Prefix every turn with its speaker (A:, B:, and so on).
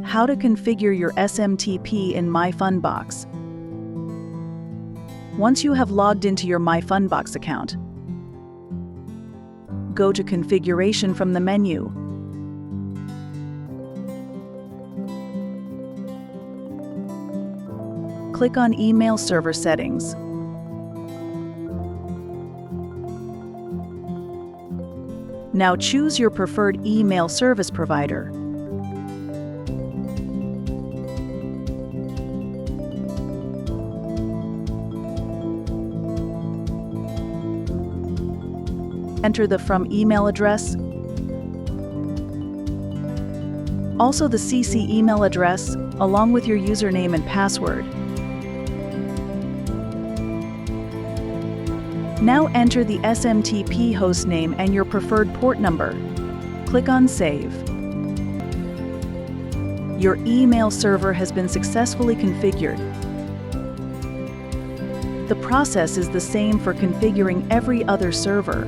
A: How to configure your SMTP in MYFUNDBOX. Once you have logged into your MYFUNDBOX account, go to Configuration from the menu. Click on Email Server Settings. Now choose your preferred email service provider. Enter the From email address, also the CC email address, along with your username and password. Now enter the SMTP hostname and your preferred port number. Click on Save. Your email server has been successfully configured. The process is the same for configuring every other server.